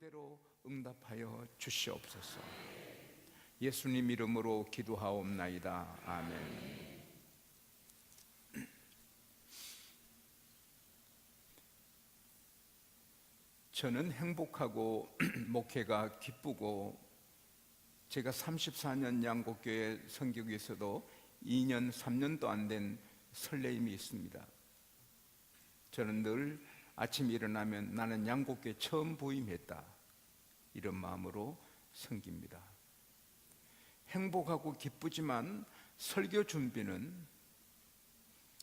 그대로 응답하여 주시옵소서. 예수님 이름으로 기도하옵나이다. 아멘. 저는 행복하고 목회가 기쁘고, 제가 34년 양곡교회 선교에서도 2년, 3년도 안 된 설레임이 있습니다. 저는 늘 아침 일어나면 나는 양곡교회 처음 부임했다, 이런 마음으로 섬깁니다. 행복하고 기쁘지만 설교 준비는,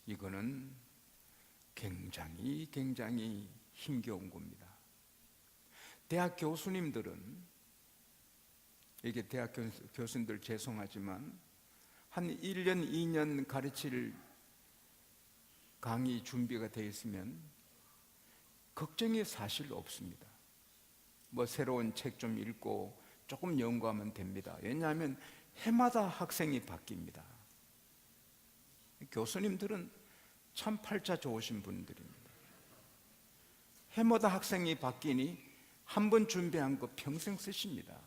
이거는 굉장히 힘겨운 겁니다. 대학 교수님들은, 이게 대학 교수님들 죄송하지만 한 1년, 2년 가르칠 강의 준비가 되어 있으면 걱정이 사실 없습니다. 뭐 새로운 책 좀 읽고 조금 연구하면 됩니다. 왜냐하면 해마다 학생이 바뀝니다. 교수님들은 참 팔자 좋으신 분들입니다. 해마다 학생이 바뀌니 한 번 준비한 거 평생 쓰십니다.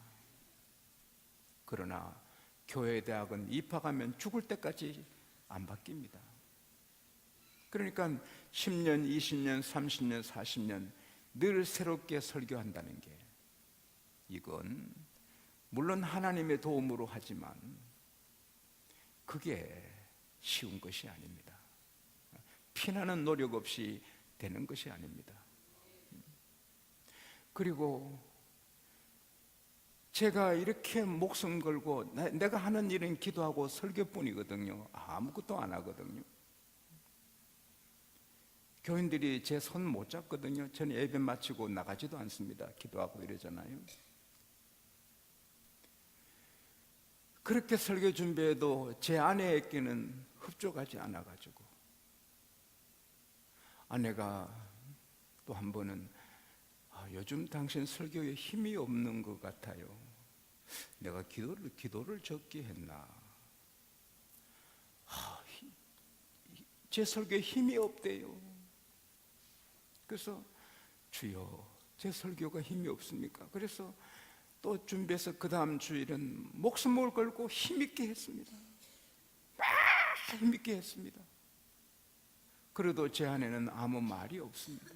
그러나 교회 대학은 입학하면 죽을 때까지 안 바뀝니다. 그러니까 10년, 20년, 30년, 40년 늘 새롭게 설교한다는 게, 이건 물론 하나님의 도움으로 하지만 그게 쉬운 것이 아닙니다. 피나는 노력 없이 되는 것이 아닙니다. 그리고 제가 이렇게 목숨 걸고 내가 하는 일은 기도하고 설교뿐이거든요. 아무것도 안 하거든요. 교인들이 제 손 못 잡거든요. 저는 예배 마치고 나가지도 않습니다. 기도하고 이러잖아요. 그렇게 설교 준비해도 제 아내에게는 흡족하지 않아가지고, 아내가 또 한 번은 요즘 당신 설교에 힘이 없는 것 같아요. 내가 기도를 적게 했나? 제 설교에 힘이 없대요. 그래서 주여, 제 설교가 힘이 없습니까? 그래서 또 준비해서 그 다음 주일은 목숨을 걸고 힘있게 했습니다. 막 힘있게 했습니다. 그래도 제 아내는 아무 말이 없습니다.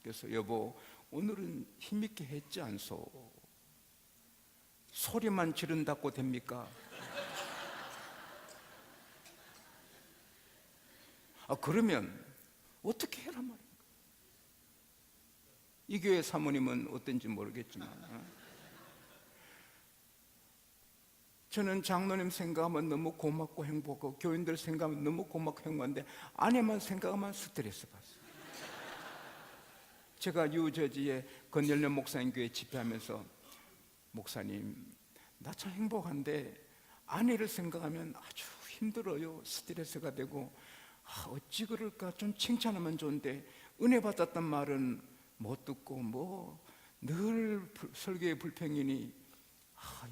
그래서 여보, 오늘은 힘있게 했지 않소? 소리만 지른다고 됩니까? 그러면 어떻게 해라 말입니까? 이 교회 사모님은 어떤지 모르겠지만, 저는 장로님 생각하면 너무 고맙고 행복하고, 교인들 생각하면 너무 고맙고 행복한데 아내만 생각하면 스트레스 받아요. 제가 뉴저지의 건열련 목사님 교회 집회하면서, 목사님, 나 참 행복한데 아내를 생각하면 아주 힘들어요. 스트레스가 되고, 어찌 그럴까? 좀 칭찬하면 좋은데 은혜 받았단 말은 못 듣고, 뭐 늘 설교에 불평이니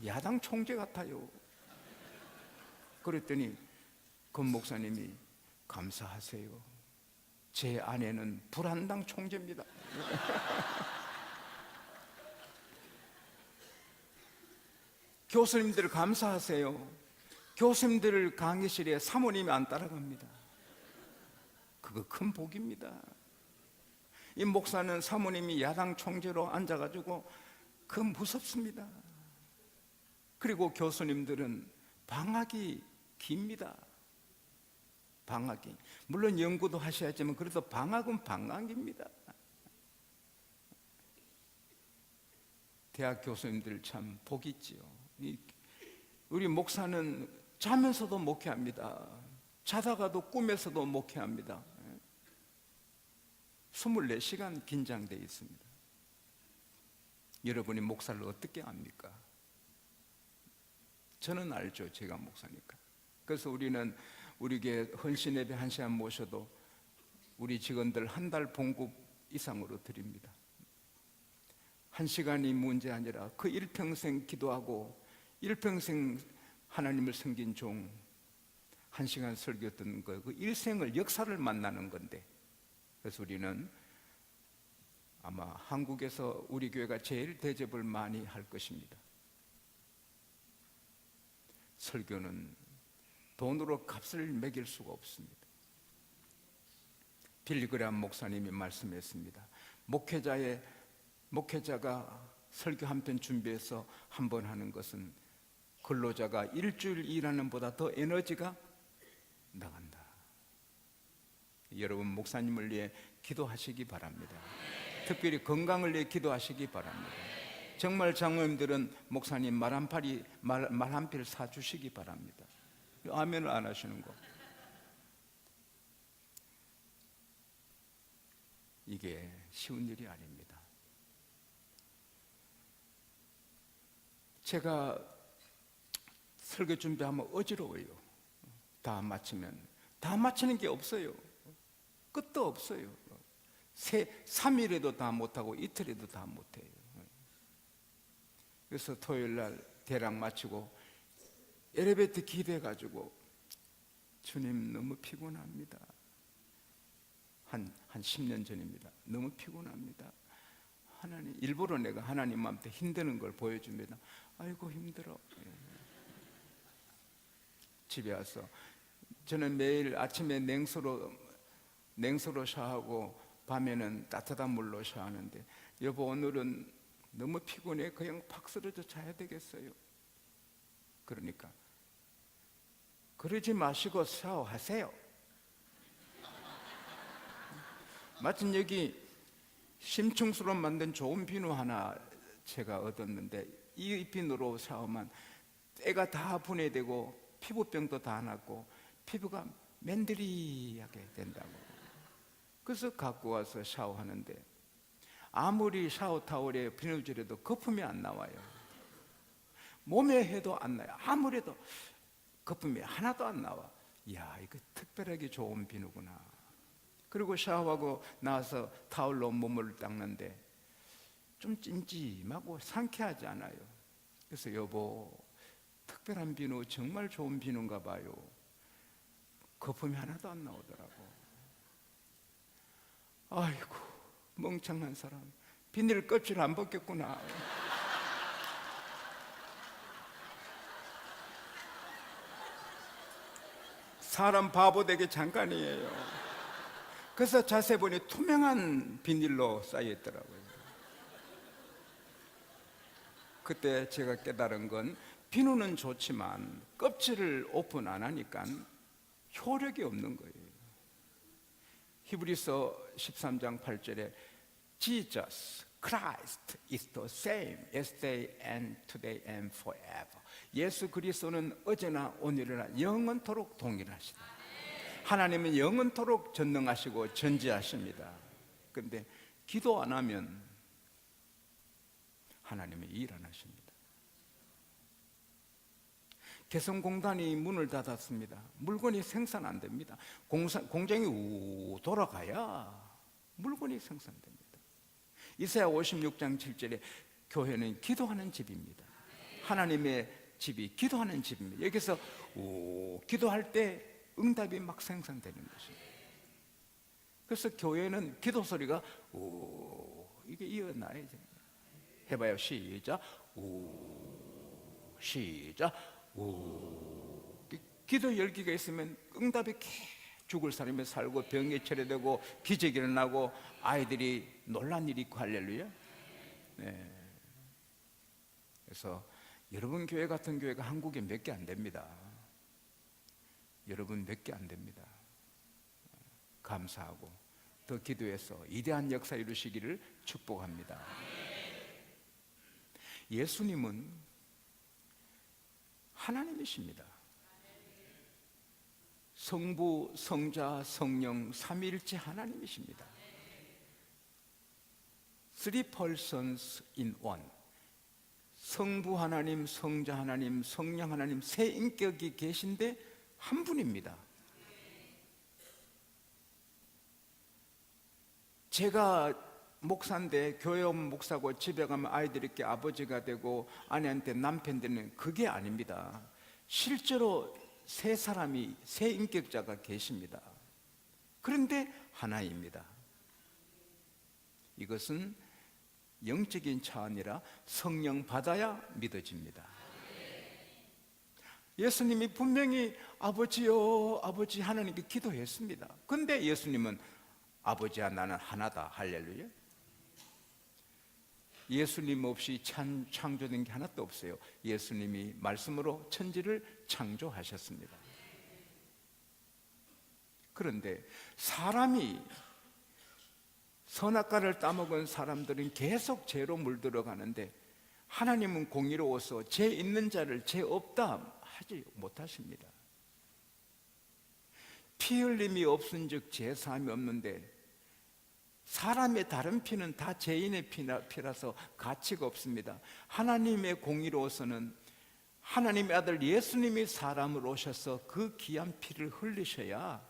야당 총재 같아요. 그랬더니 권 목사님이, 감사하세요, 제 아내는 불안당 총재입니다. 교수님들 감사하세요. 교수님들 강의실에 사모님이 안 따라갑니다. 그거 큰 복입니다. 이 목사는 사모님이 야당 총재로 앉아가지고 그 무섭습니다. 그리고 교수님들은 방학이 깁니다. 방학이, 물론 연구도 하셔야지만 그래도 방학은 방학입니다. 대학 교수님들 참 복 있지요. 우리 목사는 자면서도 목회합니다. 자다가도 꿈에서도 목회합니다. 24시간 긴장되어 있습니다. 여러분이 목사를 어떻게 압니까? 저는 알죠, 제가 목사니까. 그래서 우리는 우리 교회 헌신 예배 1시간 모셔도 우리 직원들 한 달 봉급 이상으로 드립니다. 1시간이 문제 아니라 그 일평생 기도하고 일평생 하나님을 섬긴 종, 1시간 설교 듣는 거, 그 일생을, 역사를 만나는 건데, 그래서 우리는 아마 한국에서 우리 교회가 제일 대접을 많이 할 것입니다. 설교는 돈으로 값을 매길 수가 없습니다. 빌리그레암 목사님이 말씀했습니다. 목회자가 설교 한 편 준비해서 한 번 하는 것은 근로자가 일주일 일하는 보다 더 에너지가 나간다. 여러분, 목사님을 위해 기도하시기 바랍니다. 특별히 건강을 위해 기도하시기 바랍니다. 정말 장로님들은 목사님 말 한 필 사주시기 바랍니다. 아멘을 안 하시는 거, 이게 쉬운 일이 아닙니다. 제가 설교 준비하면 어지러워요. 다 마치는 게 없어요. 끝도 없어요. 3일에도 다 못하고 이틀에도 다 못해요. 그래서 토요일날 대략 마치고 엘리베이터 기대가지고 주님 너무 피곤합니다. 한 10년 전입니다. 너무 피곤합니다. 하나님, 일부러 내가 하나님한테 힘드는 걸 보여줍니다. 아이고 힘들어. 집에 와서 저는 매일 아침에 냉수로 샤워하고 밤에는 따뜻한 물로 샤워하는데, 여보 오늘은 너무 피곤해, 그냥 팍 쓰러져 자야 되겠어요. 그러니까 그러지 마시고 샤워하세요. 마침 여기 심층수로 만든 좋은 비누 하나 제가 얻었는데, 이 비누로 샤워하면 때가 다 분해되고 피부병도 다 낫고 피부가 맨들이하게 된다고. 그래서 갖고 와서 샤워하는데 아무리 샤워 타월에 비누질해도 거품이 안 나와요. 몸에 해도 안 나요. 아무래도 거품이 하나도 안 나와. 이야, 이거 특별하게 좋은 비누구나. 그리고 샤워하고 나와서 타월로 몸을 닦는데 좀 찜찜하고 상쾌하지 않아요. 그래서 여보, 특별한 비누, 정말 좋은 비누인가 봐요. 거품이 하나도 안 나오더라고. 아이고, 멍청한 사람, 비닐 껍질 안 벗겼구나. 사람 바보 되게 잠깐이에요. 그래서 자세히 보니 투명한 비닐로 쌓여있더라고요. 그때 제가 깨달은 건, 비누는 좋지만 껍질을 오픈 안 하니까 효력이 없는 거예요. 히브리서 13장 8절에 Jesus Christ is the same yesterday and today and forever. 예수 그리스도는 어제나 오늘이나 영원토록 동일하시다. 하나님은 영원토록 전능하시고 전지하십니다. 그런데 기도 안 하면 하나님이 일 안 하십니다. 개성공단이 문을 닫았습니다. 물건이 생산 안 됩니다. 공장이 돌아가야 물건이 생산됩니다. 이사야 56장 7절에 교회는 기도하는 집입니다. 하나님의 집이 기도하는 집입니다. 여기서 기도할 때 응답이 막 생산되는 것입니다. 그래서 교회는 기도 소리가 이게 이어나야지. 해봐요. 시작. 시작. 기도 열기가 있으면 응답이 죽을 사람이 살고 병이 치료되고 기적이 일어나고 아이들이 놀란 일이 있고. 할렐루야. 네. 그래서 여러분 교회 같은 교회가 한국에 몇 개 안 됩니다. 여러분 몇 개 안 됩니다. 감사하고 더 기도해서 위대한 역사 이루시기를 축복합니다. 예수님은 하나님이십니다. 성부, 성자, 성령 삼위일체 하나님이십니다. Three persons in one. 성부 하나님, 성자 하나님, 성령 하나님, 세 인격이 계신데 한 분입니다. 제가 목사인데 교회 목사고 집에 가면 아이들에게 아버지가 되고 아내한테 남편 되는, 그게 아닙니다. 실제로 세 사람이, 세 인격자가 계십니다. 그런데 하나입니다. 이것은 영적인 차원이라 성령 받아야 믿어집니다. 예수님이 분명히 아버지요 아버지 하나님께 기도했습니다. 근데 예수님은 아버지야 나는 하나다. 할렐루야. 예수님 없이 창조된 게 하나도 없어요. 예수님이 말씀으로 천지를 창조하셨습니다. 그런데 사람이 선악과를 따먹은 사람들은 계속 죄로 물들어가는데 하나님은 공의로워서 죄 있는 자를 죄 없다 하지 못하십니다. 피 흘림이 없은즉 죄 사함이 없는데 사람의 다른 피는 다 죄인의 피라서 가치가 없습니다. 하나님의 공의로워서는 하나님의 아들 예수님이 사람으로 오셔서 그 귀한 피를 흘리셔야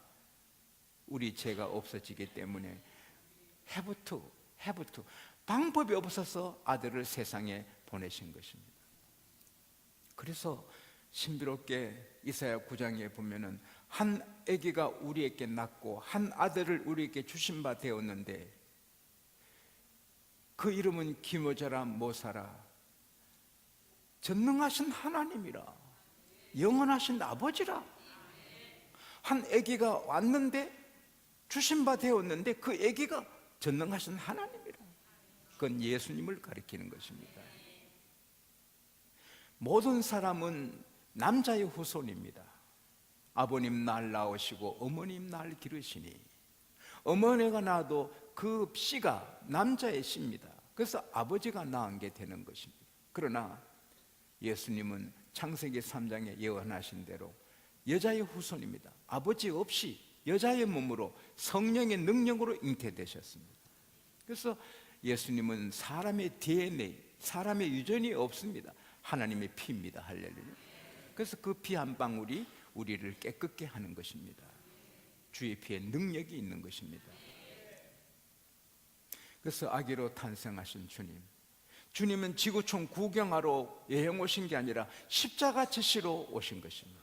우리 죄가 없어지기 때문에 have to 방법이 없어서 아들을 세상에 보내신 것입니다. 그래서 신비롭게 이사야 9장에 보면은 한 아기가 우리에게 낳고 한 아들을 우리에게 주신 바 되었는데 그 이름은 기모자라 모사라 전능하신 하나님이라 영원하신 아버지라. 한 아기가 왔는데 주신 바 되었는데 그 아기가 전능하신 하나님이라. 그건 예수님을 가리키는 것입니다. 모든 사람은 남자의 후손입니다. 아버님 날 낳으시고 어머님 날 기르시니 어머니가 낳아도 그 씨가 남자의 씨입니다. 그래서 아버지가 낳은 게 되는 것입니다. 그러나 예수님은 창세기 3장에 예언하신 대로 여자의 후손입니다. 아버지 없이 여자의 몸으로 성령의 능력으로 잉태되셨습니다. 그래서 예수님은 사람의 DNA, 사람의 유전이 없습니다. 하나님의 피입니다. 할렐루야. 그래서 그 피 한 방울이 우리를 깨끗게 하는 것입니다. 주의 피에 능력이 있는 것입니다. 그래서 아기로 탄생하신 주님은 지구촌 구경하러 여행 오신 게 아니라 십자가 지시러 오신 것입니다.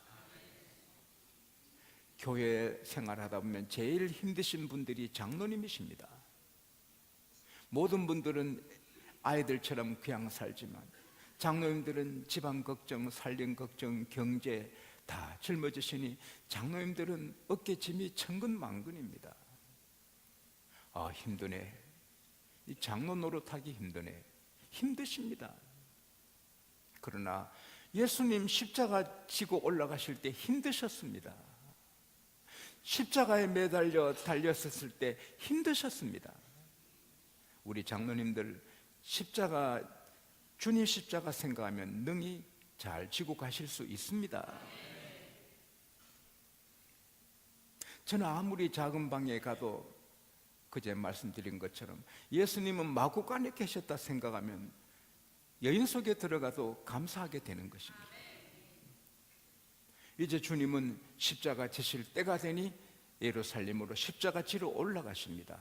교회 생활하다 보면 제일 힘드신 분들이 장로님이십니다. 모든 분들은 아이들처럼 그냥 살지만 장로님들은 집안 걱정, 살림 걱정, 경제 다 짊어지시니 장로님들은 어깨짐이 천근만근입니다. 아, 힘드네. 이 장로 노릇하기 힘드네. 힘드십니다. 그러나 예수님 십자가 지고 올라가실 때 힘드셨습니다. 십자가에 매달려 달렸었을 때 힘드셨습니다. 우리 장로님들 주님 십자가 생각하면 능히 잘 지고 가실 수 있습니다. 저는 아무리 작은 방에 가도 그제 말씀드린 것처럼 예수님은 마구간에 계셨다 생각하면 여인 속에 들어가도 감사하게 되는 것입니다. 이제 주님은 십자가 지실 때가 되니 예루살렘으로 십자가 지러 올라가십니다.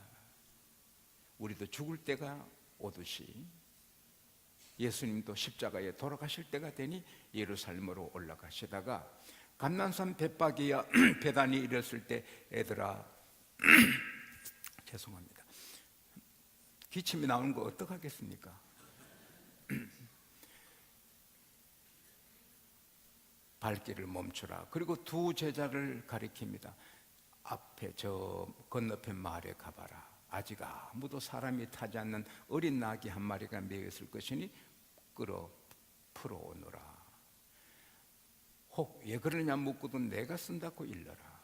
우리도 죽을 때가 오듯이 예수님도 십자가에 돌아가실 때가 되니 예루살렘으로 올라가시다가 감난산 벳바기야 베단이 이랬을 때 애들아 죄송합니다. 기침이 나오는 거 어떡하겠습니까? 발길을 멈추라. 그리고 두 제자를 가리킵니다. 앞에 저 건너편 마을에 가봐라. 아직 아무도 사람이 타지 않는 어린 나귀 한 마리가 매여 있을 것이니 끌어 풀어오너라. 혹 왜 그러냐 묻고도 내가 쓴다고 일러라.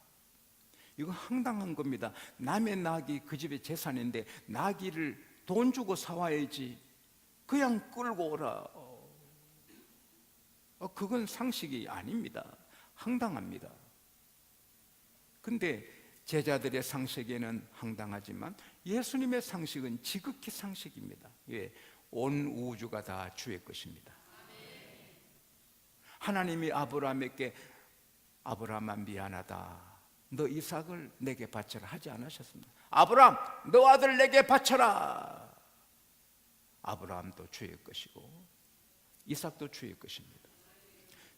이거 황당한 겁니다. 남의 낙이 그 집의 재산인데 나귀를 돈 주고 사와야지 그냥 끌고 오라. 그건 상식이 아닙니다. 황당합니다. 근데 제자들의 상식에는 황당하지만 예수님의 상식은 지극히 상식입니다. 왜? 온 우주가 다 주의 것입니다. 하나님이 아브라함에게 아브라함아 미안하다. 너 이삭을 내게 바쳐라 하지 않으셨습니다. 아브라함 너 아들 내게 바쳐라. 아브라함도 주의 것이고 이삭도 주의 것입니다.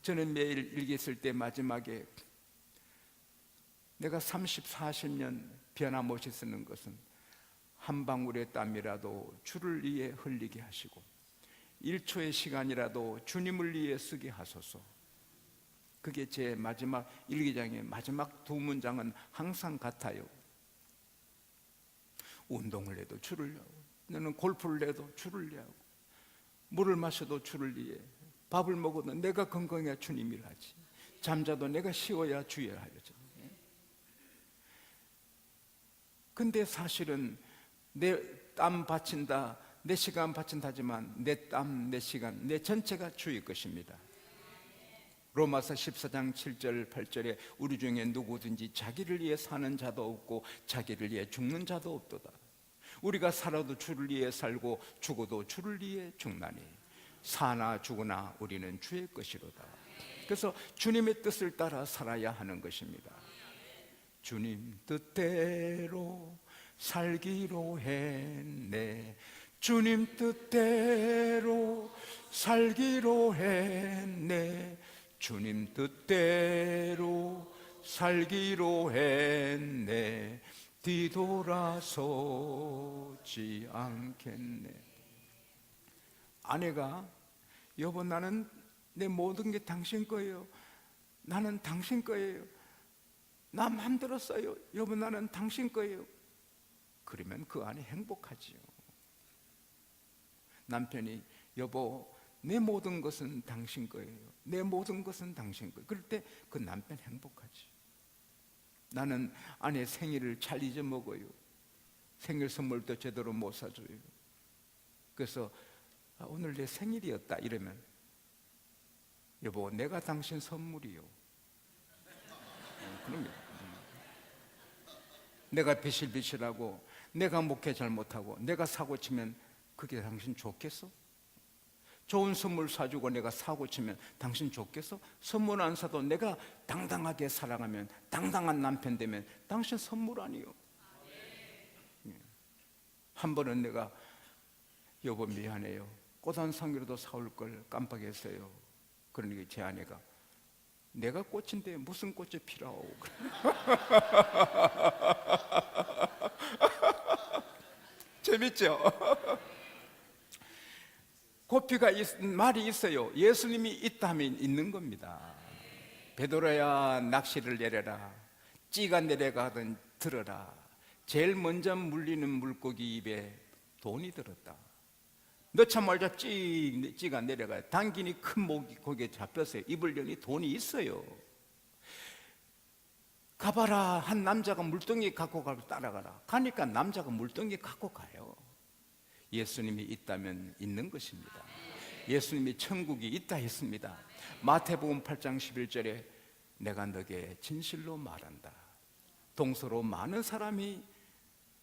저는 매일 일기 쓸 때 마지막에 내가 30, 40년 변함없이 쓰는 것은 한 방울의 땀이라도 주를 위해 흘리게 하시고 1초의 시간이라도 주님을 위해 쓰게 하소서. 그게 제 마지막 일기장의 마지막 두 문장은 항상 같아요. 운동을 해도 주를 위하고, 너는 골프를 해도 주를 위하고, 물을 마셔도 주를 위해, 밥을 먹어도 내가 건강해야 주님을 하지, 잠자도 내가 쉬어야 주여 하려죠. 근데 사실은 내 땀 바친다, 내 시간 바친다지만 내 땀, 내 시간, 내 전체가 주의 것입니다. 로마서 14장 7절 8절에 우리 중에 누구든지 자기를 위해 사는 자도 없고 자기를 위해 죽는 자도 없도다. 우리가 살아도 주를 위해 살고 죽어도 주를 위해 죽나니 사나 죽으나 우리는 주의 것이로다. 그래서 주님의 뜻을 따라 살아야 하는 것입니다. 주님 뜻대로 살기로 했네. 주님 뜻대로 살기로 했네. 주님 뜻대로 살기로 했네. 뒤돌아서지 않겠네. 아내가 여보 나는 내 모든 게 당신 거예요. 나는 당신 거예요. 나 맘대로 써요. 여보 나는 당신 거예요. 그러면 그 안에 행복하지요. 남편이 여보 내 모든 것은 당신 거예요. 내 모든 것은 당신 거예요. 그럴 때 그 남편 행복하지. 나는 아내 생일을 잘 잊어먹어요. 생일 선물도 제대로 못 사줘요. 그래서 오늘 내 생일이었다 이러면 여보 내가 당신 선물이요. 그럼요. 내가 비실비실하고 내가 목회 잘못하고 내가 사고 치면 그게 당신 좋겠어? 좋은 선물 사주고 내가 사고 치면 당신 좋겠어? 선물 안 사도 내가 당당하게 살아가면 당당한 남편 되면 당신 선물 아니요. 한 번은 내가 여보 미안해요. 꽃 한 송이라도 사올 걸 깜빡했어요. 그러니까 제 아내가 내가 꽃인데 무슨 꽃이 필요하오. 재밌죠? 고피가 말이 있어요. 예수님이 있다면 있는 겁니다. 베드로야 낚시를 내려라. 찌가 내려가든 들어라. 제일 먼저 물리는 물고기 입에 돈이 들었다. 넣자마자 찌가 내려가요. 당긴이 큰 고기에 잡혔어요. 입을 여니 돈이 있어요. 가봐라. 한 남자가 물동이 갖고 가고 따라가라. 가니까 남자가 물동이 갖고 가요. 예수님이 있다면 있는 것입니다. 예수님이 천국이 있다 했습니다. 마태복음 8장 11절에 내가 너에게 진실로 말한다. 동서로 많은 사람이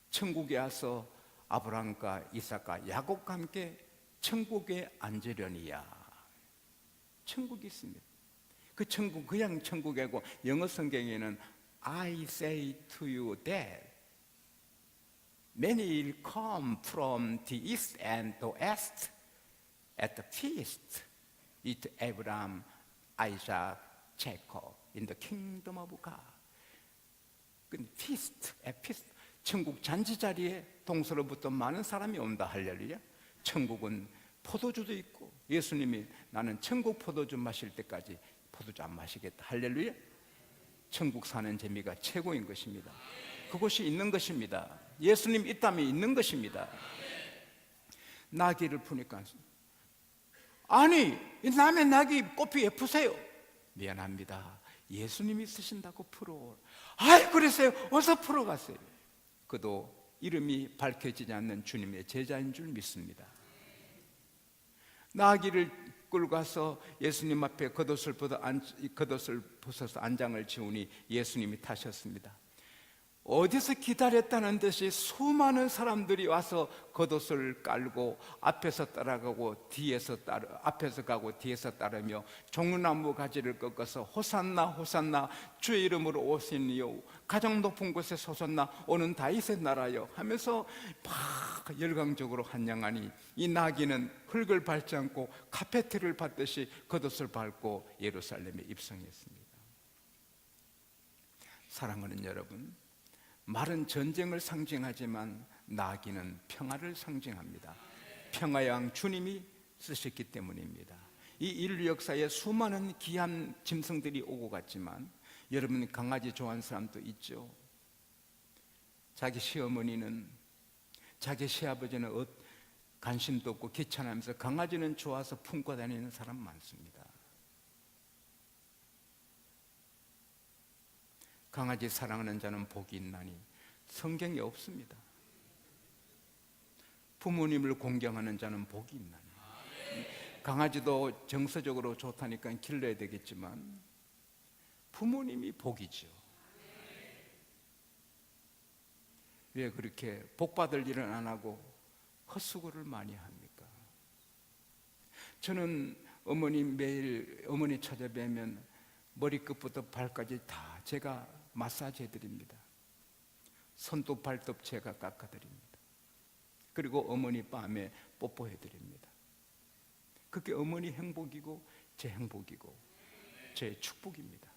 천국에 와서 아브라함과 이삭과 야곱과 함께 천국에 앉으려니야. 천국이 있습니다. 그 천국 그냥 천국이고 영어 성경에는 I say to you that many will come from the east and the west at the feast with Abraham, Isaac, Jacob in the kingdom of God. 그 feast, feast. 천국 잔치 자리에 동서로부터 많은 사람이 온다. 할렐루야. 천국은 포도주도 있고 예수님이 나는 천국 포도주 마실 때까지 포도주 안 마시겠다. 할렐루야. 천국 사는 재미가 최고인 것입니다. 그곳이 있는 것입니다. 예수님 있다면 있는 것입니다. 나귀를 푸니까 아니 남의 나귀 꽃피 예쁘세요. 미안합니다. 예수님이 쓰신다고 풀어. 아이 그러세요. 어서 풀어가세요. 그도 이름이 밝혀지지 않는 주님의 제자인 줄 믿습니다. 나귀를 끌고 가서 예수님 앞에 겉옷을 벗어서 안장을 지우니 예수님이 타셨습니다. 어디서 기다렸다는 듯이 수많은 사람들이 와서 겉옷을 깔고 앞에서 따라가고 앞에서 가고 뒤에서 따르며 종려나무 가지를 꺾어서 호산나 호산나 주의 이름으로 오시니요 가장 높은 곳에 솟았나 오는 다윗의 나라요 하면서 막 열광적으로 환영하니 이 나귀는 흙을 밟지 않고 카페트를 밟듯이 겉옷을 밟고 예루살렘에 입성했습니다. 사랑하는 여러분, 말은 전쟁을 상징하지만 나귀는 평화를 상징합니다. 평화의 왕 주님이 쓰셨기 때문입니다. 이 인류 역사에 수많은 귀한 짐승들이 오고 갔지만 여러분, 강아지 좋아하는 사람도 있죠. 자기 시어머니는, 자기 시아버지는 관심도 없고 귀찮아하면서 강아지는 좋아서 품고 다니는 사람 많습니다. 강아지 사랑하는 자는 복이 있나니 성경에 없습니다. 부모님을 공경하는 자는 복이 있나니. 강아지도 정서적으로 좋다니까 길러야 되겠지만 부모님이 복이죠. 왜 그렇게 복받을 일은 안 하고 헛수고를 많이 합니까? 저는 매일 어머니 찾아뵈면 머리끝부터 발까지 다 제가 마사지 해드립니다. 손톱 발톱 제가 깎아드립니다. 그리고 어머니 뺨에 뽀뽀해드립니다. 그게 어머니 행복이고 제 행복이고 제 축복입니다.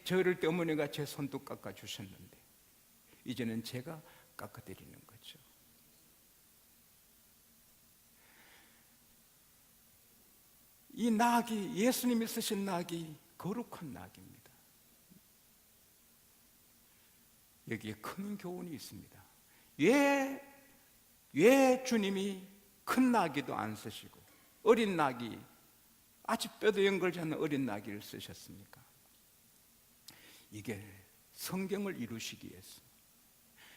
저 어릴 때 어머니가 제 손도 깎아주셨는데 이제는 제가 깎아드리는 거죠. 이 나귀, 예수님이 쓰신 나귀, 거룩한 나귀입니다. 여기에 큰 교훈이 있습니다. 왜 주님이 큰 나귀도 안 쓰시고 어린 나귀, 아직 뼈도 연결지 않는 어린 나귀를 쓰셨습니까? 이게 성경을 이루시기 위해서.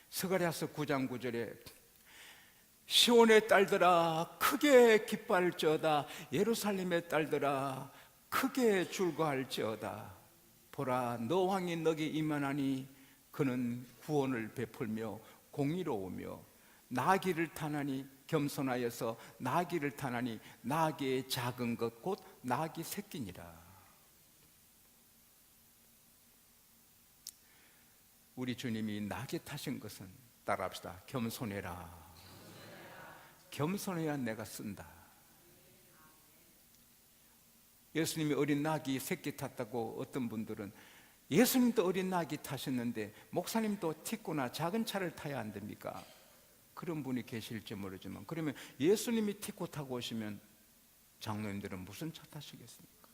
스가랴서 9장 9절에 시온의 딸들아 크게 기뻐할지어다, 예루살렘의 딸들아 크게 즐거워할지어다. 보라, 너 왕이 너에게 임하나니 그는 구원을 베풀며 공의로우며 나귀를 타나니 겸손하여서 나귀를 타나니 나귀의 작은 것 곧 나귀 새끼니라. 우리 주님이 나귀 타신 것은, 따라합시다, 겸손해라. 겸손해야 내가 쓴다. 예수님이 어린 나귀 새끼 탔다고 어떤 분들은, 예수님도 어린 나귀 타셨는데 목사님도 티코나 작은 차를 타야 안 됩니까? 그런 분이 계실지 모르지만, 그러면 예수님이 티코 타고 오시면 장로님들은 무슨 차 타시겠습니까?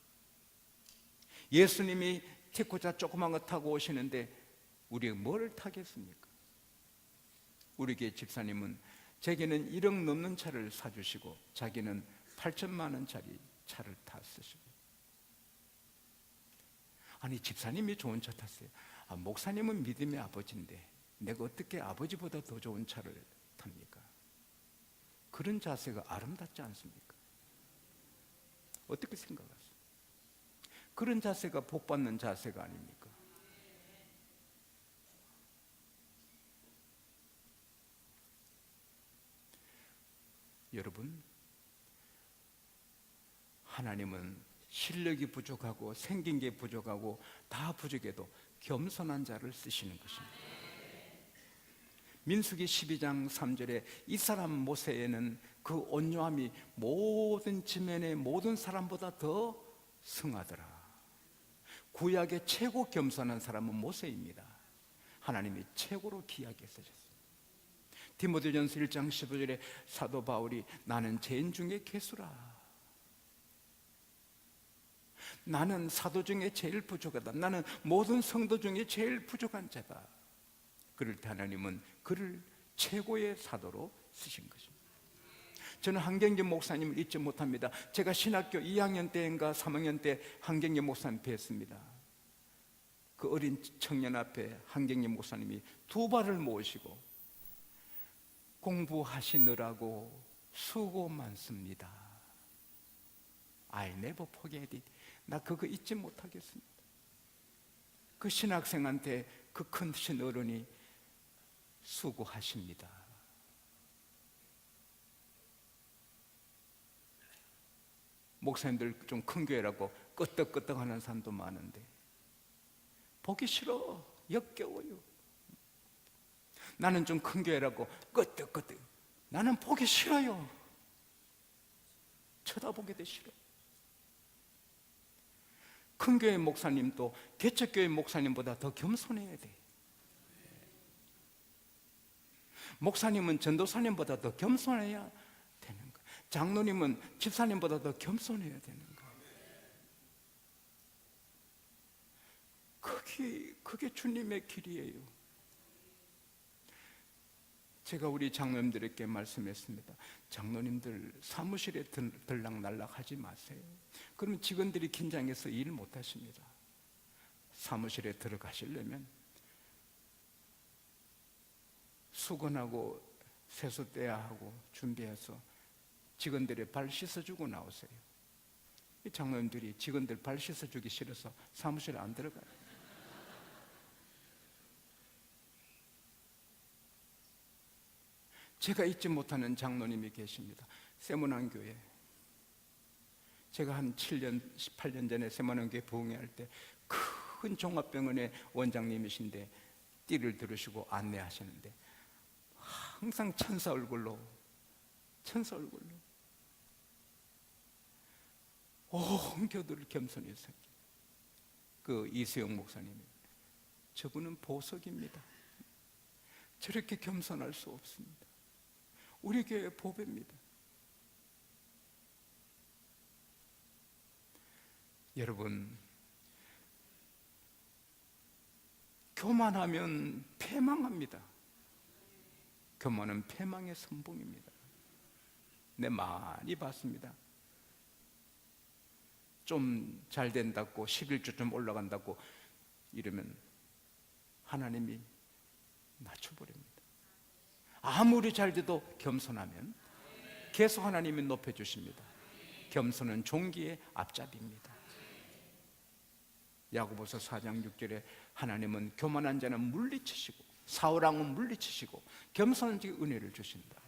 예수님이 티코차 조그만 거 타고 오시는데 우리가 뭘 타겠습니까? 우리 교회 집사님은 제게는 1억 넘는 차를 사주시고 자기는 8천만 원짜리 차를 탔으시고. 아니, 집사님이 좋은 차 탔어요. 목사님은 믿음의 아버지인데 내가 어떻게 아버지보다 더 좋은 차를 탑니까? 그런 자세가 아름답지 않습니까? 어떻게 생각하세요? 그런 자세가 복받는 자세가 아닙니까? 여러분, 하나님은 실력이 부족하고 생긴 게 부족하고 다 부족해도 겸손한 자를 쓰시는 것입니다. 민수기 12장 3절에 이 사람 모세에는 그 온유함이 모든 지면의 모든 사람보다 더 승하더라. 구약의 최고 겸손한 사람은 모세입니다. 하나님이 최고로 귀하게 쓰셨습니다. 디모데전서 1장 15절에 사도 바울이 나는 죄인 중에 괴수라. 나는 사도 중에 제일 부족하다. 나는 모든 성도 중에 제일 부족한 자다. 그럴 때 하나님은 그를 최고의 사도로 쓰신 것입니다. 저는 한경재 목사님을 잊지 못합니다. 제가 신학교 2학년 때인가 3학년 때 한경재 목사님 뵀습니다. 그 어린 청년 앞에 한경재 목사님이 두 발을 모으시고 공부하시느라고 수고 많습니다. I never forget it. 나 그거 잊지 못하겠습니다. 그 신학생한테 그 큰 어른이 수고하십니다. 목사님들 좀 큰 교회라고 끄떡끄떡 하는 사람도 많은데 보기 싫어, 역겨워요. 나는 좀 큰 교회라고 끄떡끄떡, 나는 보기 싫어요. 쳐다보기도 싫어. 큰 교회 목사님도 개척교회 목사님보다 더 겸손해야 돼. 목사님은 전도사님보다 더 겸손해야 되는 거예요. 장로님은 집사님보다 더 겸손해야 되는 거예요. 그게 주님의 길이에요. 제가 우리 장로님들에게 말씀했습니다. 장로님들 사무실에 들락날락 하지 마세요. 그러면 직원들이 긴장해서 일 못하십니다. 사무실에 들어가시려면 수건하고 세수 떼야 하고 준비해서 직원들의 발 씻어주고 나오세요. 이 장로님들이 직원들 발 씻어주기 싫어서 사무실에 안 들어가요. 제가 잊지 못하는 장로님이 계십니다. 세문안교회. 제가 한 7년, 18년 전에 세문안교회 부흥회할 때 큰 종합병원의 원장님이신데 띠를 들으시고 안내하시는데 항상 천사 얼굴로 온 교도를 겸손히 섬긴 그 이수영 목사님이, 저분은 보석입니다. 저렇게 겸손할 수 없습니다. 우리 교회 보배입니다. 여러분, 교만하면 패망합니다. 교만은 패망의 선봉입니다. 네, 많이 봤습니다. 좀 잘 된다고 11주 좀 올라간다고 이러면 하나님이 낮춰버립니다. 아무리 잘 돼도 겸손하면 계속 하나님이 높여주십니다. 겸손은 종기의 앞잡이입니다. 야고보서 4장 6절에 하나님은 교만한 자는 물리치시고 사울왕은 물리치시고 겸손한 자에게 은혜를 주신다.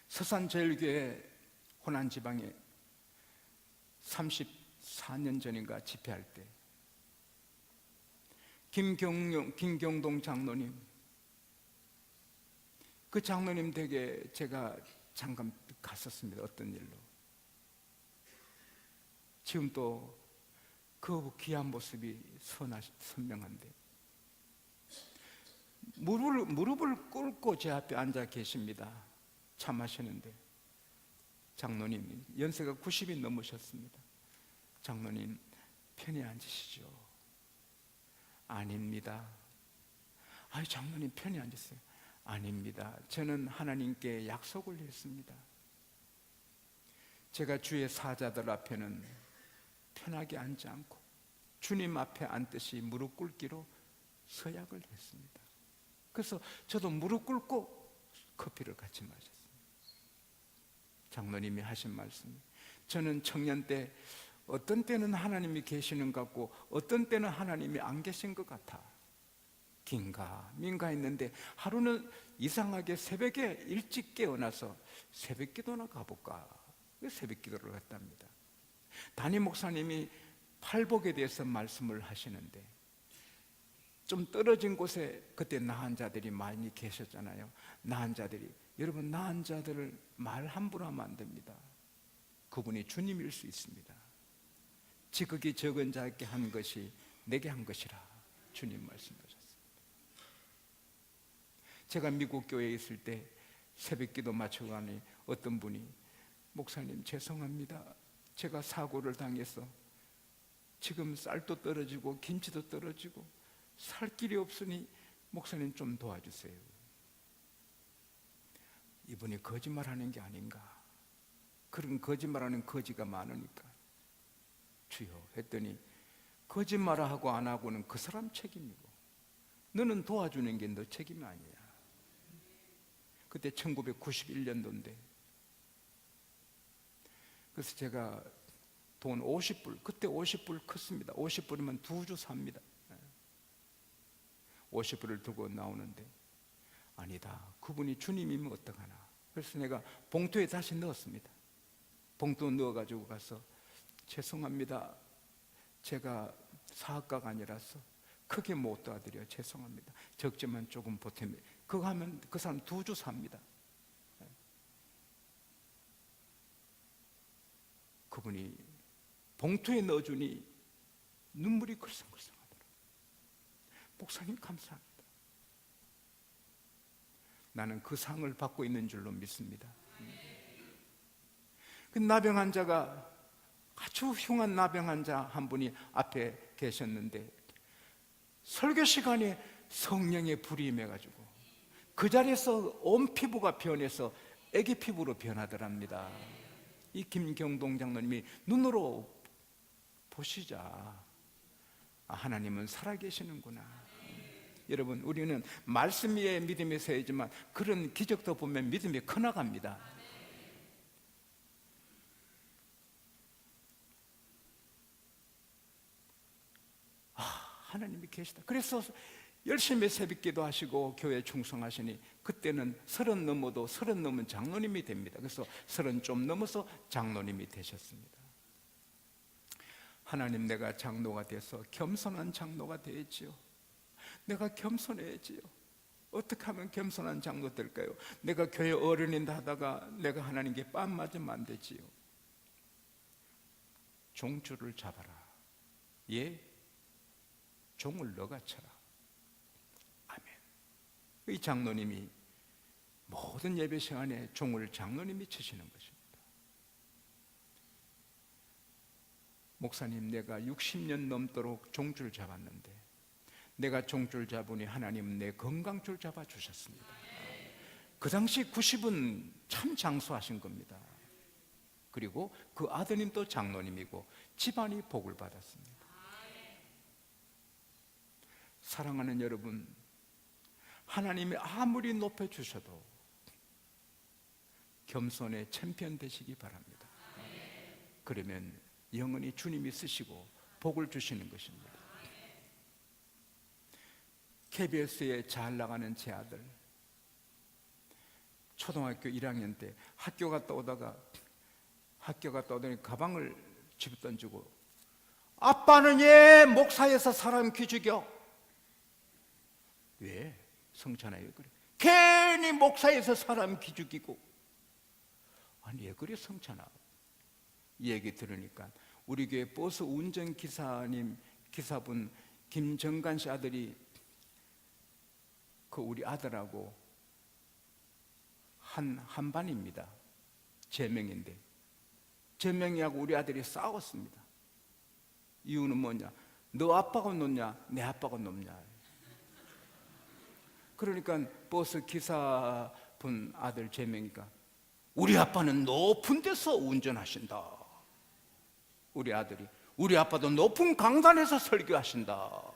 서산제일교회 호난지방에 34년 전인가 집회할 때 김경동 장로님, 그 장로님 댁에 제가 잠깐 갔었습니다. 어떤 일로. 지금 또 그 귀한 모습이 선명한데 무릎을 꿇고 제 앞에 앉아 계십니다. 참하시는데 장로님, 연세가 90이 넘으셨습니다. 장로님, 편히 앉으시죠. 아닙니다. 아니, 장로님 편히 앉으세요. 아닙니다. 저는 하나님께 약속을 했습니다. 제가 주의 사자들 앞에는 편하게 앉지 않고 주님 앞에 앉듯이 무릎 꿇기로 서약을 했습니다. 그래서 저도 무릎 꿇고 커피를 같이 마셨습니다. 장로님이 하신 말씀, 저는 청년 때 어떤 때는 하나님이 계시는 것 같고 어떤 때는 하나님이 안 계신 것 같아 긴가 민가 했는데 하루는 이상하게 새벽에 일찍 깨어나서 새벽 기도나 가볼까, 새벽 기도를 갔답니다. 담임 목사님이 팔복에 대해서 말씀을 하시는데 좀 떨어진 곳에 그때 나은 자들이 많이 계셨잖아요. 나은 자들이, 여러분, 나은 자들을 말 함부로 하면 안 됩니다. 그분이 주님일 수 있습니다. 지극히 적은 자에게 한 것이 내게 한 것이라 주님 말씀하셨습니다. 제가 미국 교회에 있을 때 새벽 기도 마치고 가니 어떤 분이, 목사님 죄송합니다. 제가 사고를 당해서 지금 쌀도 떨어지고 김치도 떨어지고 살 길이 없으니 목사님 좀 도와주세요. 이분이 거짓말하는 게 아닌가, 그런 거짓말하는 거지가 많으니까 주여 했더니, 거짓말하고 안 하고는 그 사람 책임이고 너는 도와주는 게 너 책임이 아니야. 그때 1991년도인데 그래서 제가 돈 50불, 그때 50불 컸습니다. 50불이면 2주 삽니다. 50불을 두고 나오는데 아니다, 그분이 주님이면 어떡하나. 그래서 내가 봉투에 다시 넣었습니다. 봉투 넣어가지고 가서, 죄송합니다, 제가 사학가가 아니라서 크게 못 도와드려요. 죄송합니다. 적지만 조금 보탬. 그거 하면 그 사람 2주 삽니다. 그분이 봉투에 넣어주니 눈물이 글썽글썽하더라고요. 목사님 감사합니다. 나는 그 상을 받고 있는 줄로 믿습니다. 그 나병 환자가, 아주 흉한 나병 환자 한 분이 앞에 계셨는데 설교 시간에 성령의 불이 임해가지고 그 자리에서 온 피부가 변해서 애기 피부로 변하더랍니다. 이 김경동 장로님이 눈으로 보시자, 하나님은 살아계시는구나. 여러분, 우리는 말씀 위에 믿음이 서야지만 그런 기적도 보면 믿음이 커나갑니다. 하나님이 계시다. 그래서 열심히 새벽기도 하시고 교회 충성하시니 그때는 30 넘어도 30 넘은 장로님이 됩니다. 그래서 30 좀 넘어서 장로님이 되셨습니다. 하나님, 내가 장로가 돼서 겸손한 장로가 되었지요. 내가 겸손해야지요. 어떻게 하면 겸손한 장로 될까요? 내가 교회 어른인다 하다가 내가 하나님께 뺨 맞으면 안 되지요. 종줄을 잡아라. 예, 종을 너가 쳐라. 아멘. 이 장로님이 모든 예배 시간에 종을 장로님이 치시는 것입니다. 목사님, 내가 60년 넘도록 종줄 잡았는데 내가 종줄 잡으니 하나님은 내 건강줄 잡아주셨습니다. 그 당시 90은 참 장수하신 겁니다. 그리고 그 아드님도 장로님이고 집안이 복을 받았습니다. 사랑하는 여러분, 하나님이 아무리 높여주셔도 겸손의 챔피언 되시기 바랍니다. 그러면 영원히 주님이 쓰시고 복을 주시는 것입니다. KBS에 잘 나가는 제 아들, 초등학교 1학년 때 학교 갔다 오더니 가방을 집에 던지고, 아빠는 예 목사에서 사람 기죽여. 왜? 성찬아, 왜 그래? 괜히 목사에서 사람 기죽이고. 아니, 왜 그래 성찬아? 이 얘기 들으니까 우리 교회 버스 운전기사분 김정관 씨 아들이 그 우리 아들하고 한 반입니다. 제명인데 제명이하고 우리 아들이 싸웠습니다. 이유는 뭐냐? 너 아빠가 높냐? 내 아빠가 높냐? 그러니까 버스 기사분 아들 제명이가 우리 아빠는 높은 데서 운전하신다. 우리 아들이 우리 아빠도 높은 강단에서 설교하신다.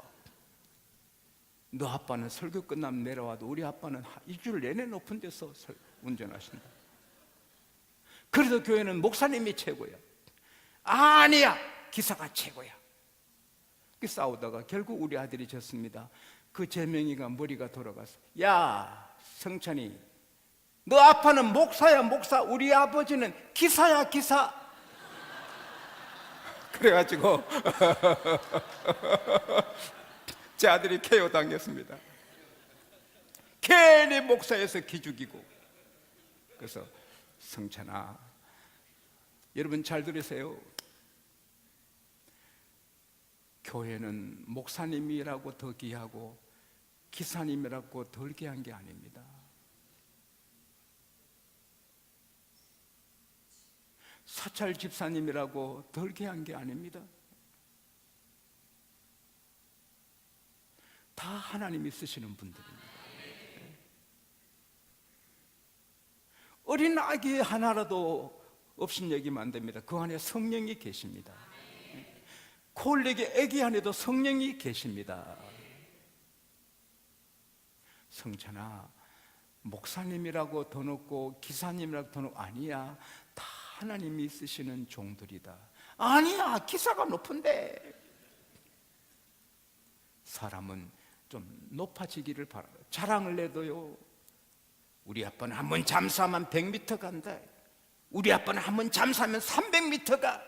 너 아빠는 설교 끝나면 내려와도 우리 아빠는 일주일 내내 높은 데서 운전하신다. 그래서 교회는 목사님이 최고야. 아니야, 기사가 최고야. 싸우다가 결국 우리 아들이 졌습니다. 그 제명이가 머리가 돌아가서, 야 성찬이, 너 아빠는 목사야 목사, 우리 아버지는 기사야 기사. 그래가지고 제 아들이 KO 당했습니다. 괜히 목사에서 기죽이고. 그래서 성찬아, 여러분 잘 들으세요. 교회는 목사님이라고 더 귀하고 기사님이라고 덜 귀한 게 아닙니다. 사찰 집사님이라고 덜 귀한 게 아닙니다. 다 하나님이 쓰시는 분들입니다. 어린 아기 하나라도 없인 얘기면 안 됩니다. 그 안에 성령이 계십니다. 콜렉의 아기 안에도 성령이 계십니다. 성찬아, 목사님이라고 더 높고 기사님이라고 더 높고, 아니야, 다 하나님이 쓰시는 종들이다. 아니야, 기사가 높은데. 사람은 좀 높아지기를 바라요. 자랑을 내도요, 우리 아빠는 한 번 잠수하면 100m 간다. 우리 아빠는 한 번 잠수하면 300m 가.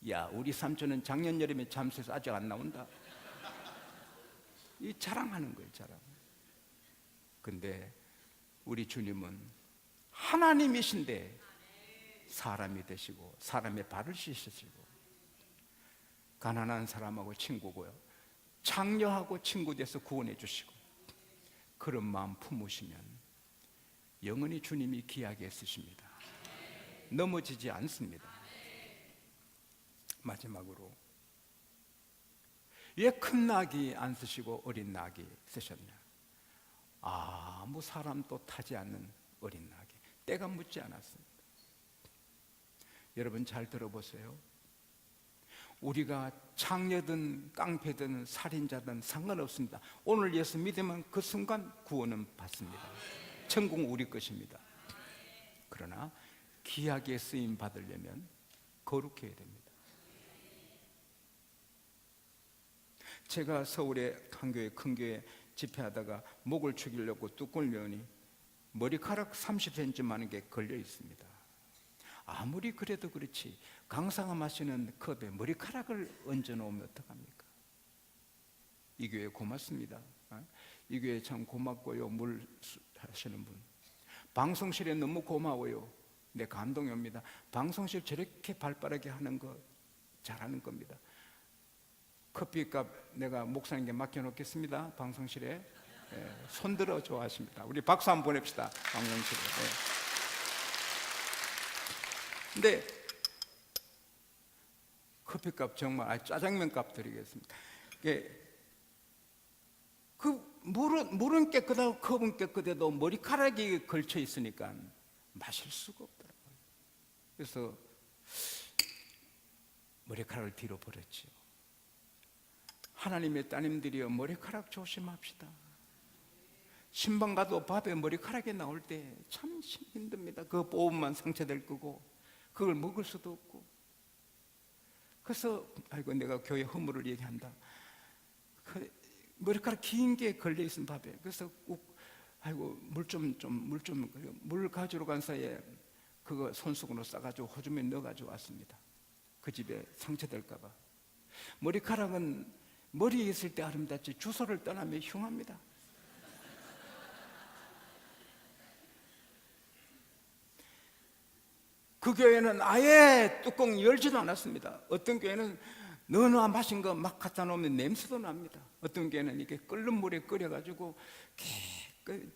야, 우리 삼촌은 작년 여름에 잠수해서 아직 안 나온다. 이 자랑하는 거예요, 자랑. 근데 우리 주님은 하나님이신데 사람이 되시고 사람의 발을 씻으시고, 가난한 사람하고 친구고요, 창녀하고 친구 돼서 구원해 주시고, 그런 마음 품으시면 영원히 주님이 귀하게 쓰십니다. 넘어지지 않습니다. 마지막으로, 왜 큰 낙이 안 쓰시고 어린 낙이 쓰셨냐? 아무 사람도 타지 않는 어린 낙이, 때가 묻지 않았습니다. 여러분 잘 들어보세요. 우리가 창녀든 깡패든 살인자든 상관없습니다. 오늘 예수 믿으면 그 순간 구원은 받습니다. 천국은 우리 것입니다. 그러나 귀하게 쓰임 받으려면 거룩해야 됩니다. 제가 서울의 한 교회, 큰 교회 집회하다가 목을 축이려고 뚜껑을 여니 머리카락 30cm 많은 게 걸려 있습니다. 아무리 그래도 그렇지 강상아 마시는 컵에 머리카락을 얹어 놓으면 어떡합니까? 이 교회 고맙습니다. 이 교회 참 고맙고요. 물 하시는 분, 방송실에 너무 고마워요. 내 감동이 옵니다. 방송실 저렇게 발빠르게 하는 거 잘하는 겁니다. 커피값 내가 목사님께 맡겨놓겠습니다. 방송실에. 손들어 좋아하십니다. 우리 박수 한번 보냅시다. 방송실에. 근데 커피값 정말, 짜장면 값 드리겠습니다. 그 물은 깨끗하고 컵은 깨끗해도 머리카락이 걸쳐 있으니까 마실 수가 없더라고요. 그래서 머리카락을 뒤로 버렸죠. 하나님의 따님들이여, 머리카락 조심합시다. 신방 가도 밥에 머리카락이 나올 때 참 힘듭니다. 그거 뽑으면 상처될 거고 그걸 먹을 수도 없고. 그래서 아이고 내가 교회 허물을 얘기한다. 그 머리카락 긴 게 걸려 있는 밥에, 그래서 아이고 물 가지러 간 사이에 그거 손수건으로 싸가지고 호주머니에 넣어가지고 왔습니다. 그 집에 상처될까봐. 머리카락은 머리에 있을 때 아름답지 주소를 떠나면 흉합니다. 그 교회는 아예 뚜껑 열지도 않았습니다. 어떤 교회는 너나 마신 거 막 갖다 놓으면 냄새도 납니다. 어떤 교회는 이렇게 끓는 물에 끓여가지고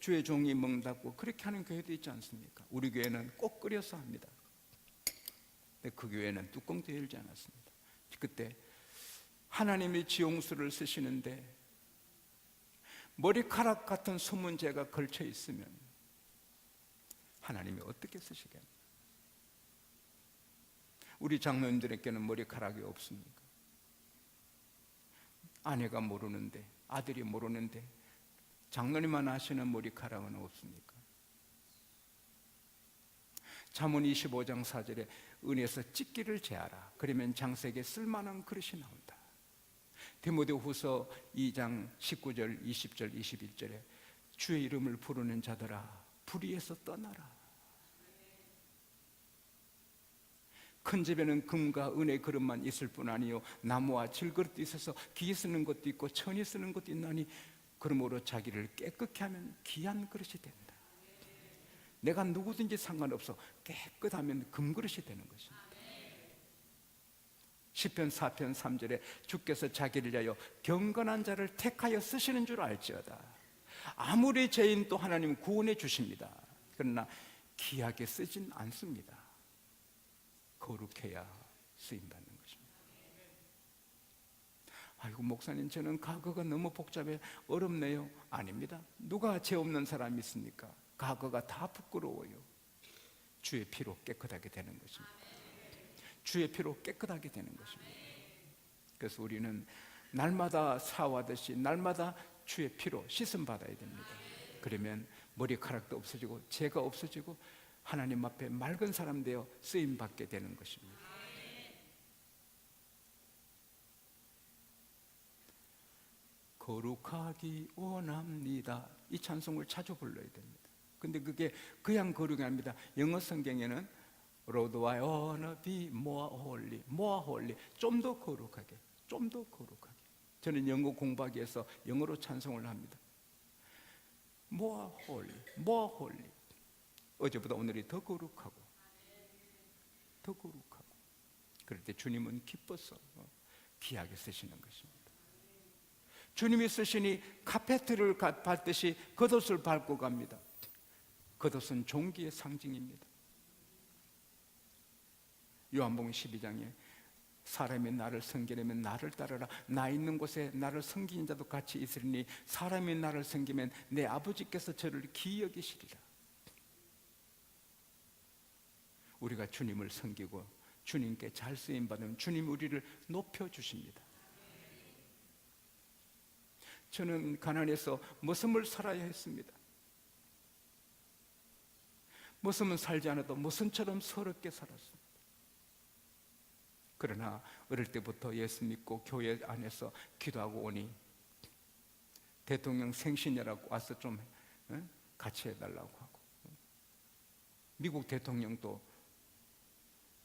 주의 종이 먹는다고 그렇게 하는 교회도 있지 않습니까? 우리 교회는 꼭 끓여서 합니다. 근데 그 교회는 뚜껑도 열지 않았습니다. 그때 하나님이 지용수를 쓰시는데 머리카락 같은 수문제가 걸쳐 있으면 하나님이 어떻게 쓰시겠나요? 우리 장로님들에게는 머리카락이 없습니까? 아내가 모르는데, 아들이 모르는데 장로님만 아시는 머리카락은 없습니까? 잠언 25장 4절에 은에서 찢기를 제하라. 그러면 장색에 쓸만한 그릇이 나온다. 디모데후서 2장 19절, 20절, 21절에 주의 이름을 부르는 자들아 불의에서 떠나라. 큰 집에는 금과 은의 그릇만 있을 뿐 아니요 나무와 질그릇도 있어서 기 쓰는 것도 있고 천이 쓰는 것도 있나니 그러므로 자기를 깨끗게 하면 귀한 그릇이 된다. 내가 누구든지 상관없어 깨끗하면 금그릇이 되는 것입니다. 시편 4편 3절에 주께서 자기를 위하여 경건한 자를 택하여 쓰시는 줄 알지어다. 아무리 죄인도 하나님은 구원해 주십니다. 그러나 귀하게 쓰진 않습니다. 거룩해야 쓰임받는 것입니다. 아이고 목사님 저는 과거가 너무 복잡해 어렵네요. 아닙니다. 누가 죄 없는 사람이 있습니까? 과거가 다 부끄러워요. 주의 피로 깨끗하게 되는 것입니다. 주의 피로 깨끗하게 되는 것입니다. 그래서 우리는 날마다 사와듯이 날마다 주의 피로 씻음 받아야 됩니다. 그러면 머리카락도 없어지고 죄가 없어지고 하나님 앞에 맑은 사람 되어 쓰임 받게 되는 것입니다. 거룩하기 원합니다. 이 찬송을 자주 불러야 됩니다. 근데 그게 그냥 거룩이 아닙니다. 영어 성경에는 Lord, I wanna be more holy, more holy. 좀 더 거룩하게, 좀 더 거룩하게. 저는 영어 공부하기 위해서 영어로 찬송을 합니다. More holy, more holy. 어제보다 오늘이 더 거룩하고 더 거룩하고 그럴 때 주님은 기뻐서 귀하게 쓰시는 것입니다. 주님이 쓰시니 카페트를 밟듯이 겉옷을 밟고 갑니다. 겉옷은 종기의 상징입니다. 요한복음 12장에 사람이 나를 섬기려면 나를 따르라. 나 있는 곳에 나를 섬기는 자도 같이 있으리니 사람이 나를 섬기면 내 아버지께서 저를 기이 여기시리라. 우리가 주님을 섬기고 주님께 잘 쓰임받으면 주님이 우리를 높여주십니다. 저는 가난해서 머슴을 살아야 했습니다. 머슴은 살지 않아도 머슴처럼 서럽게 살았습니다. 그러나 어릴 때부터 예수 믿고 교회 안에서 기도하고 오니 대통령 생신이라고 와서 좀 같이 해달라고 하고, 미국 대통령도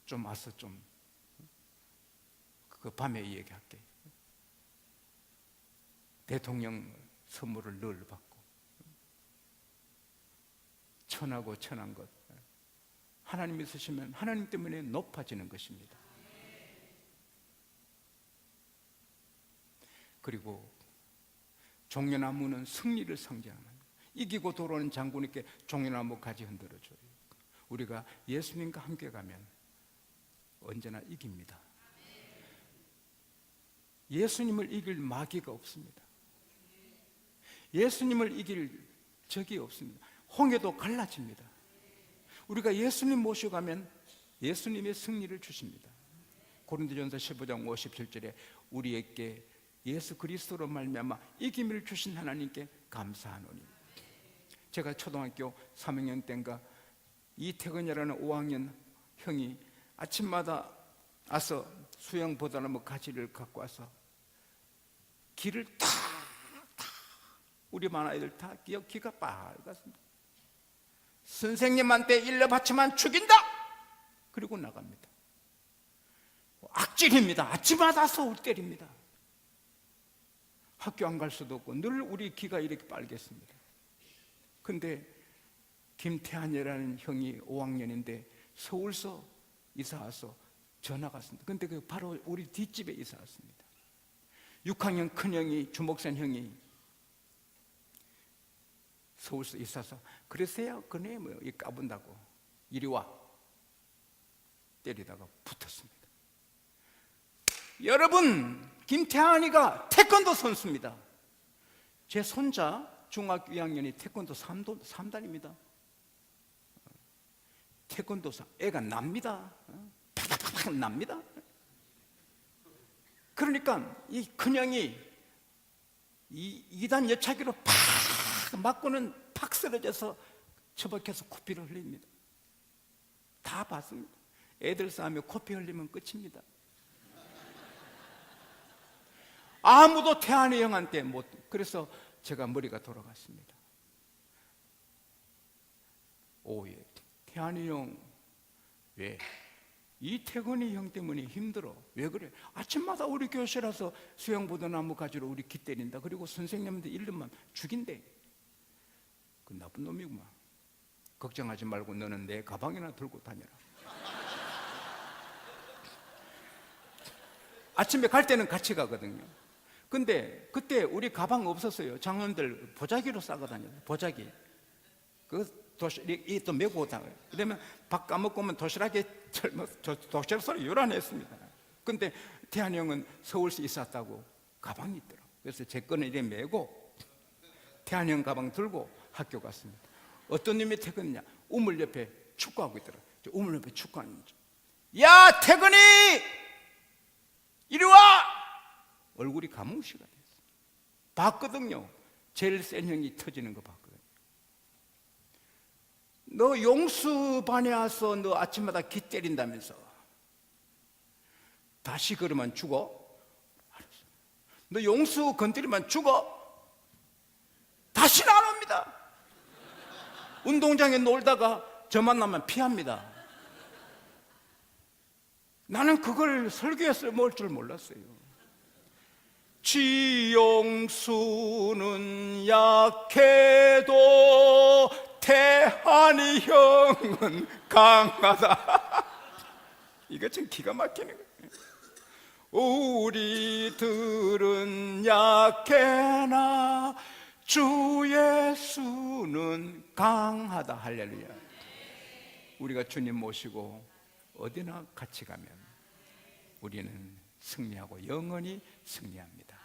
좀 와서 좀 그 밤에 얘기할게. 대통령 선물을 늘 받고, 천하고 천한 것, 하나님 있으시면 하나님 때문에 높아지는 것입니다. 그리고 종려나무는 승리를 상징합니다. 이기고 돌아오는 장군에게 종려나무 가지 흔들어줘요. 우리가 예수님과 함께 가면 언제나 이깁니다. 예수님을 이길 마귀가 없습니다. 예수님을 이길 적이 없습니다. 홍해도 갈라집니다. 우리가 예수님 모셔가면 예수님의 승리를 주십니다. 고린도전서 15장 57절에 우리에게 예수 그리스도로 말미암아 이김을 주신 하나님께 감사하노니. 제가 초등학교 3학년 때인가 이태근이라는 5학년 형이 아침마다 와서 수영보다는 가지를 갖고 와서 길을 다 우리 반 아이들 다 기가 빨갛습니다. 선생님한테 일러 바치면 죽인다! 그리고 나갑니다. 악질입니다. 아침마다 와서 때립니다. 학교 안 갈 수도 없고 늘 우리 귀가 이렇게 빨겠습니다. 근데 김태한이라는 형이 5학년인데 서울서 이사 와서 전화가 왔습니다. 근데 그 바로 우리 뒷집에 이사 왔습니다. 6학년 큰형이 주목산 형이 서울서 이사 와서 그러세요? 그네 뭐 까분다고 이리 와 때리다가 붙었습니다. 여러분, 김태환이가 태권도 선수입니다. 제 손자 중학교 2학년이 태권도 3단입니다. 태권도 애가 납니다. 팍팍팍 납니다. 그러니까 이 큰형이 이 2단 옆차기로 팍 맞고는 팍 쓰러져서 처박혀서 코피를 흘립니다. 다 봤습니다. 애들 싸움에 코피 흘리면 끝입니다. 아무도 태환이 형한테 못. 그래서 제가 머리가 돌아갔습니다. 오예, 태환이 형 왜? 이태근이 형 때문에 힘들어. 왜 그래? 아침마다 우리 교실 와서 수영보도 나무 가지로 우리 기 때린다. 그리고 선생님한테 일르면 죽인대. 그 나쁜 놈이구만. 걱정하지 말고 너는 내 가방이나 들고 다녀라. 아침에 갈 때는 같이 가거든요. 근데 그때 우리 가방 없었어요. 장년들 보자기로 싸고 다녀요. 보자기. 이 또 메고 다녀요. 그러면 밥 까먹고 오면 도시락에 도시락 소리 요란했습니다. 근데 태환이 형은 서울서 있었다고 가방이 있더라고요. 그래서 제 거는 이래 메고 태환이 형 가방 들고 학교 갔습니다. 어떤 놈이 퇴근이냐? 우물 옆에 축구하고 있더라고요. 우물 옆에 축구하는 거죠. 야, 태근이! 이리 와! 얼굴이 감흥시가 됐어요. 봤거든요. 제일 센 형이 터지는 거 봤거든요. 너 용수반에 와서 너 아침마다 기 때린다면서 다시 그러면 죽어? 알았어. 너 용수 건드리면 죽어? 다시는 안 옵니다. 운동장에 놀다가 저 만나면 피합니다. 나는 그걸 설교에서 먹을 줄 몰랐어요. 지용수는 약해도 태환이 형은 강하다. 이거 참 기가 막히는 거예요. 우리들은 약해나 주 예수는 강하다. 할렐루야. 우리가 주님 모시고 어디나 같이 가면 우리는 승리하고 영원히 승리합니다.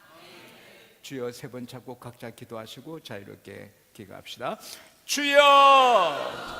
주여 세 번 잡고 각자 기도하시고 자유롭게 기도합시다. 주여